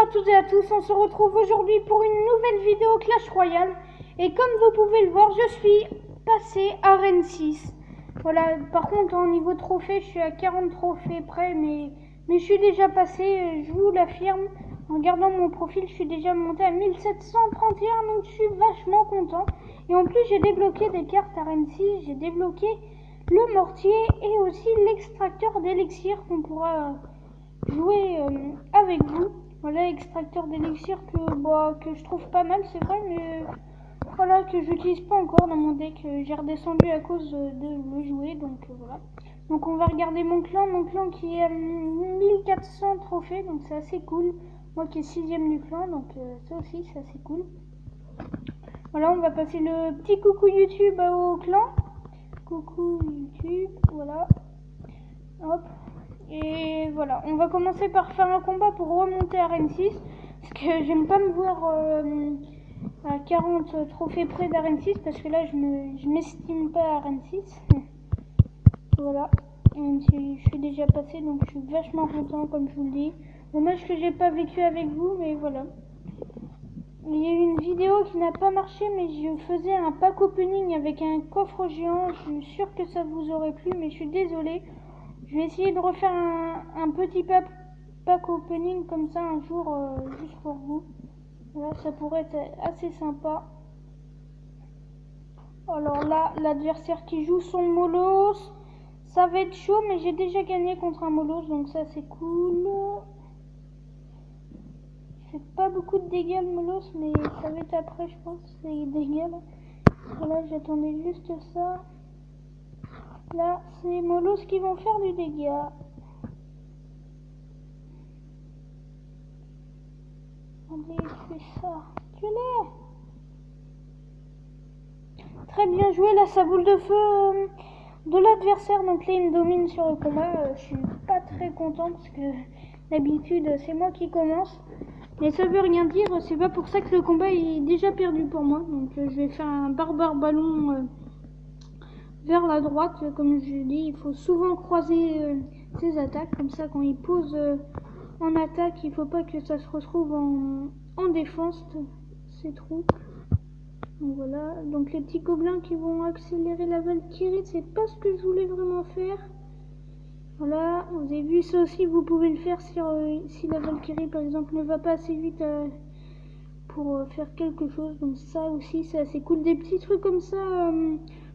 à toutes et à tous, on se retrouve aujourd'hui pour une nouvelle vidéo Clash Royale. Et comme vous pouvez le voir, je suis passé à Arène 6. Voilà, par contre au niveau trophée, je suis à 40 trophées près, mais je suis déjà passé, je vous l'affirme. En regardant mon profil, je suis déjà monté à 1731, donc je suis vachement content. Et en plus, j'ai débloqué des cartes Arène 6, j'ai débloqué le mortier et aussi l'extracteur d'élixir qu'on pourra jouer avec vous. Voilà, extracteur d'élixir que je trouve pas mal, c'est vrai, mais voilà, que j'utilise pas encore dans mon deck. J'ai redescendu à cause de le jouer, donc voilà. Donc on va regarder mon clan qui est à 1400 trophées, donc c'est assez cool. Moi qui est 6ème du clan, donc ça aussi c'est assez cool. Voilà, on va passer le petit coucou YouTube au clan. Coucou YouTube, voilà. Hop. Et voilà, on va commencer par faire un combat pour remonter à Arène 6. Parce que j'aime pas me voir à 40 trophées près d'Arène 6. Parce que là, je m'estime pas à Arène 6. Voilà. Même si je suis déjà passé, donc je suis vachement content, comme je vous le dis. Dommage que j'ai pas vécu avec vous, mais voilà. Il y a eu une vidéo qui n'a pas marché, mais je faisais un pack opening avec un coffre géant. Je suis sûre que ça vous aurait plu, mais je suis désolée. Je vais essayer de refaire un petit pack opening comme ça un jour, juste pour vous. Voilà, ça pourrait être assez sympa. Alors là, l'adversaire qui joue son Molos. Ça va être chaud, mais j'ai déjà gagné contre un Molos, donc ça c'est cool. Il fait pas beaucoup de dégâts le Molos, mais ça va être après, je pense, les dégâts là. Voilà, j'attendais juste ça. Là, c'est Molos qui vont faire du dégât. Allez, fais ça. Tu l'es. Très bien joué, là, sa boule de feu de l'adversaire. Donc là, il me domine sur le combat. Je suis pas très content parce que d'habitude, c'est moi qui commence. Mais ça veut rien dire. C'est pas pour ça que le combat est déjà perdu pour moi. Donc je vais faire un barbare ballon vers la droite. Comme je dis, il faut souvent croiser ses attaques. Comme ça, quand il pose en attaque, il faut pas que ça se retrouve en défense, ces troupes. Donc voilà, donc les petits gobelins qui vont accélérer la Valkyrie, c'est pas ce que je voulais vraiment faire. Voilà, vous avez vu ça aussi, vous pouvez le faire si la Valkyrie par exemple ne va pas assez vite pour faire quelque chose. Donc ça aussi c'est assez cool, des petits trucs comme ça,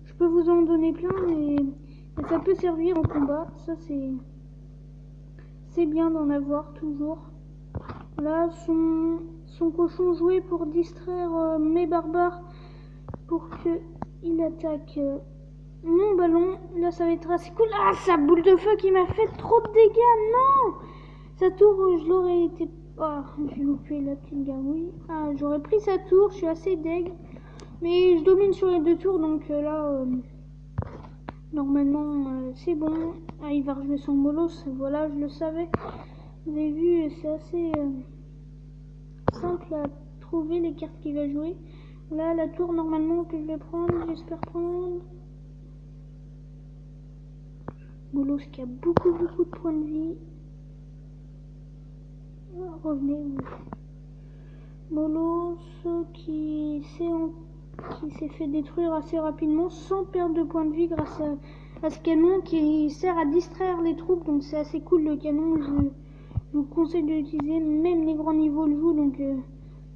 je peux vous en donner plein et ça peut servir au combat. Ça c'est bien d'en avoir toujours. Là, son cochon joué pour distraire mes barbares pour qu'il attaque mon ballon. Là, ça va être assez cool. Ah, sa boule de feu qui m'a fait trop de dégâts. Non, sa tour, je l'aurais été... Ah, j'ai loupé la petite gargouille. Ah, j'aurais pris sa tour. Je suis assez deg. Mais je domine sur les deux tours. Donc là, normalement, c'est bon. Ah, il va rejouer son Molos. Voilà, je le savais. Vous avez vu, c'est assez simple à trouver les cartes qu'il va jouer. Là, la tour normalement que je vais prendre, j'espère prendre. Molos qui a beaucoup de points de vie. Revenez. Molos qui s'est fait détruire assez rapidement sans perdre de points de vie grâce à ce canon qui sert à distraire les troupes. Donc c'est assez cool le canon. Je vous conseille de l'utiliser, même les grands niveaux le jouent. Donc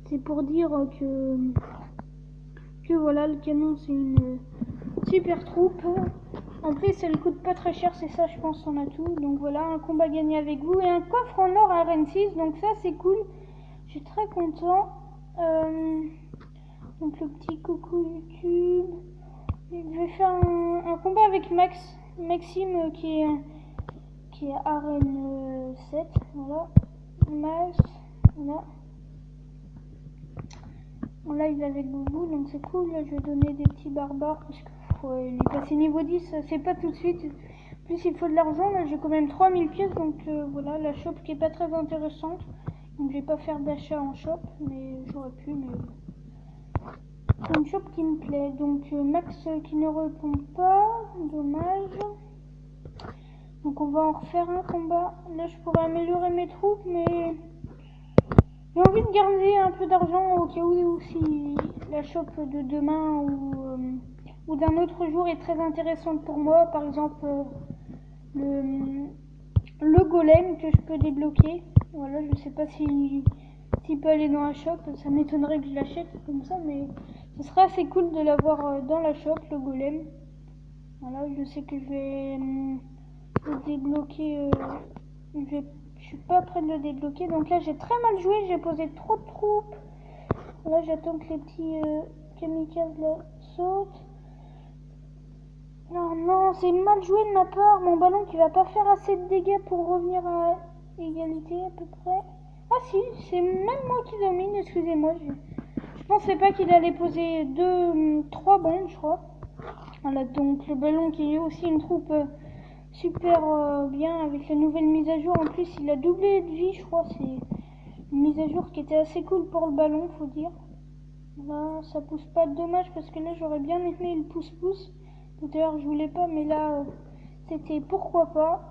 c'est pour dire que voilà, le canon c'est une super troupe. En plus elle coûte pas très cher, c'est ça je pense en atout. Donc voilà, un combat gagné avec vous et un coffre en or à Arène 6, donc ça c'est cool. Je suis très content. Donc le petit coucou YouTube. Je vais faire un combat avec Maxime qui est à Arène 7. Voilà. Max, voilà. En live avec vous, donc c'est cool. Là, je vais donner des petits barbares parce qu'il est passé niveau 10, c'est pas tout de suite. Plus il faut de l'argent, là j'ai quand même 3000 pièces, donc voilà, la shop qui est pas très intéressante. Donc je vais pas faire d'achat en shop, mais j'aurais pu, mais c'est une shop qui me plaît. Donc Max qui ne répond pas, dommage. Donc on va en refaire un combat. Là je pourrais améliorer mes troupes, mais envie de garder un peu d'argent au cas où si la shop de demain ou d'un autre jour est très intéressante pour moi. Par exemple, le golem que je peux débloquer. Voilà, je sais pas s'il peut aller dans la shop. Ça m'étonnerait que je l'achète comme ça, mais ce serait assez cool de l'avoir dans la shop, le golem. Voilà, je sais que je vais le débloquer. Je suis pas près de le débloquer. Donc là, j'ai très mal joué. J'ai posé trop de troupes. Là, j'attends que les petits kamikazes là sautent. Non, non, c'est mal joué de ma part. Mon ballon qui va pas faire assez de dégâts pour revenir à égalité à peu près. Ah si, c'est même moi qui domine. Excusez-moi. Je pensais pas qu'il allait poser 3 bombes, je crois. Voilà, donc le ballon qui est aussi une troupe super bien avec la nouvelle mise à jour. En plus, il a doublé de vie, je crois. C'est une mise à jour qui était assez cool pour le ballon, faut dire. Là, ça pousse pas, dommage parce que là, j'aurais bien aimé le pouce-pouce. Tout à l'heure, je voulais pas, mais là, c'était pourquoi pas.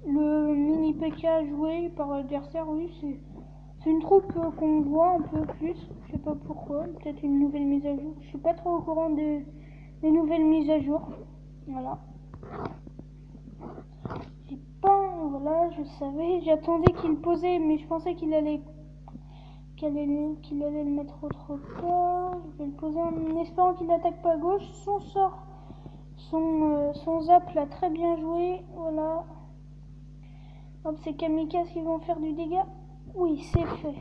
Le mini PK joué par l'adversaire, oui, c'est une troupe qu'on voit un peu plus. Je sais pas pourquoi. Peut-être une nouvelle mise à jour. Je suis pas trop au courant des nouvelles mises à jour. Voilà. Voilà, je savais, j'attendais qu'il posait, mais je pensais qu'il allait le mettre autre part. Je vais le poser en espérant qu'il n'attaque pas à gauche. Son sort, son zap l'a très bien joué. Voilà. Hop, c'est kamikazes qui vont faire du dégât. Oui, c'est fait.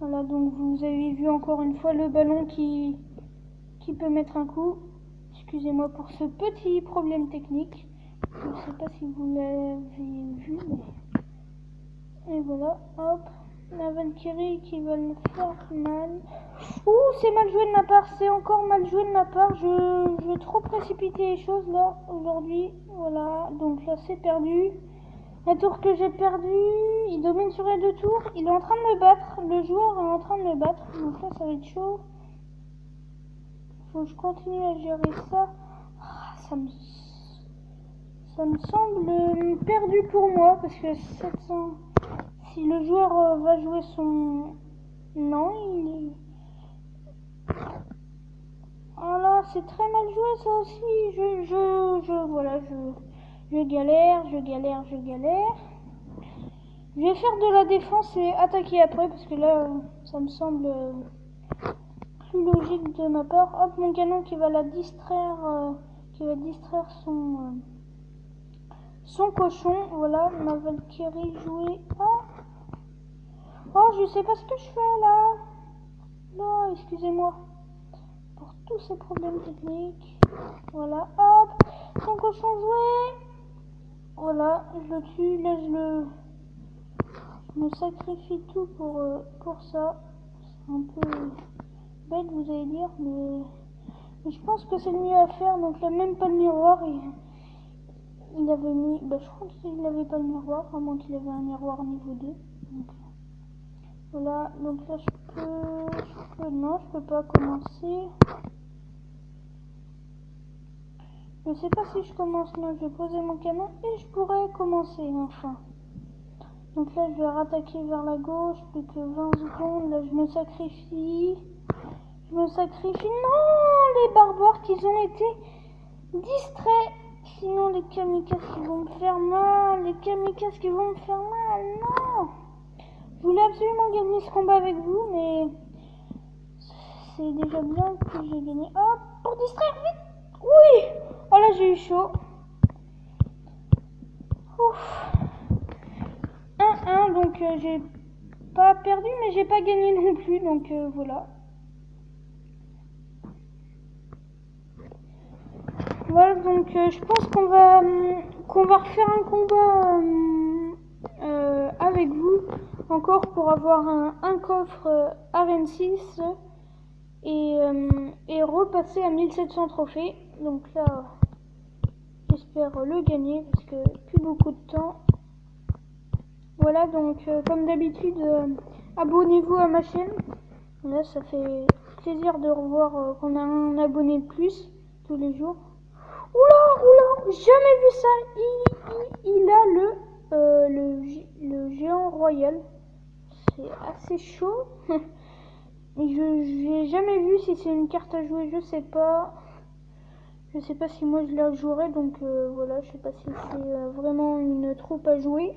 Voilà, donc vous avez vu encore une fois le ballon qui peut mettre un coup. Excusez-moi pour ce petit problème technique. Je ne sais pas si vous l'avez vu, mais... Et voilà, hop. La Valkyrie qui va le faire mal. Ouh, c'est mal joué de ma part, c'est encore mal joué de ma part. Je vais trop précipiter les choses là, aujourd'hui. Voilà, donc là c'est perdu. La tour que j'ai perdue, il domine sur les 2 tours. Il est en train de me battre, le joueur est en train de me battre. Donc là ça va être chaud. Faut que je continue à gérer ça. Ça me semble perdu pour moi parce que 700... Si le joueur va jouer son... Non, il est... Oh là, c'est très mal joué ça aussi. Voilà, je galère. Je vais faire de la défense et attaquer après parce que là, ça me semble plus logique de ma part. Hop, mon canon qui va la distraire, son cochon. Voilà, ma Valkyrie jouée. Oh, je sais pas ce que je fais là. Non, excusez-moi pour tous ces problèmes techniques. Voilà, hop, son cochon joué. Voilà, je le tue. Là, je me sacrifie tout pour ça. C'est un peu bête, vous allez dire, mais je pense que c'est le mieux à faire. Donc là, même pas le miroir. Il avait mis... je crois qu'il n'avait pas le miroir, à moins qu'il avait un miroir niveau 2. Donc, voilà, donc là non, je peux pas commencer. Je sais pas si je commence là, je vais poser mon canon et je pourrais commencer enfin. Donc là je vais rattaquer vers la gauche, plus que 20 secondes, là je me sacrifie. Non, les barbares qu'ils ont été distraits. Sinon les kamikazes qui vont me faire mal, non. Je voulais absolument gagner ce combat avec vous, mais c'est déjà bien que j'ai gagné. Hop, pour distraire, vite. Oui. Oh là, j'ai eu chaud. Ouf. 1-1, donc j'ai pas perdu, mais j'ai pas gagné non plus, donc voilà. Voilà, donc je pense qu'on va refaire un combat avec vous encore pour avoir un coffre Arène 6 et repasser à 1700 trophées. Donc là, j'espère le gagner parce que plus beaucoup de temps. Voilà, donc comme d'habitude, abonnez-vous à ma chaîne. Là, ça fait plaisir de revoir qu'on a un abonné de plus tous les jours. Oula, jamais vu ça. Il a le géant royal. c'est assez chaud. J'ai jamais vu si c'est une carte à jouer, je sais pas. Je sais pas si moi je la jouerai, donc voilà, je sais pas si c'est vraiment une troupe à jouer.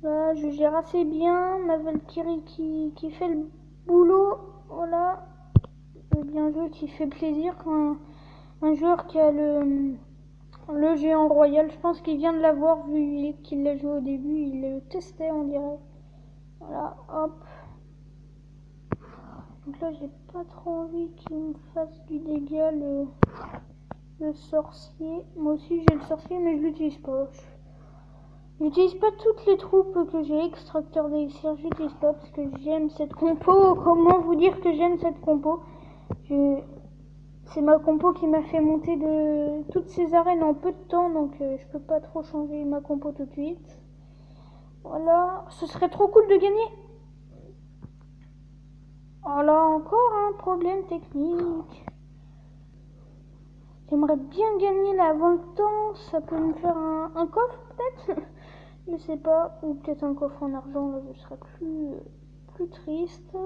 Là, je gère assez bien. Ma Valkyrie qui fait le boulot, voilà. Bien joué, qui fait plaisir quand un joueur qui a le géant royal, je pense qu'il vient de l'avoir vu qu'il l'a joué au début, il le testait on dirait. Voilà, hop. Donc là j'ai pas trop envie qu'il me fasse du dégât le sorcier. Moi aussi j'ai le sorcier mais je l'utilise pas. J'utilise pas toutes les troupes que j'ai, extracteur d'élixir, j'utilise pas parce que j'aime cette compo. Comment vous dire que j'aime cette compo? C'est ma compo qui m'a fait monter de toutes ces arènes en peu de temps, donc je peux pas trop changer ma compo tout de suite. Voilà, ce serait trop cool de gagner. Oh là, encore un problème technique. J'aimerais bien gagner là avant le temps, ça peut me faire un coffre peut-être. Je sais pas, ou peut-être un coffre en argent, là je serais plus triste.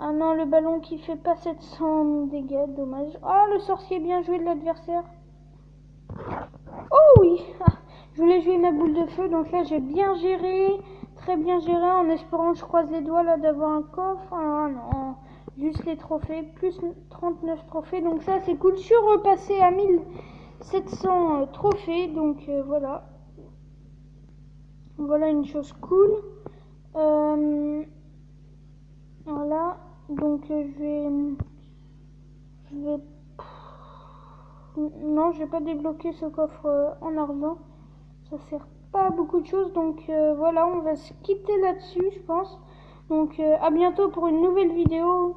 Ah non, le ballon qui fait pas 700 dégâts, dommage. Ah, le sorcier bien joué de l'adversaire. Oh oui, je voulais jouer ma boule de feu, donc là j'ai bien géré, très bien géré, en espérant, je croise les doigts là d'avoir un coffre. Ah non, juste les trophées, plus 39 trophées, donc ça c'est cool. Je suis repassé à 1700 trophées, donc voilà. Voilà une chose cool. Voilà, donc je vais... Non, je vais pas débloquer ce coffre en argent. Ça sert pas à beaucoup de choses. Donc voilà, on va se quitter là-dessus, je pense. Donc à bientôt pour une nouvelle vidéo.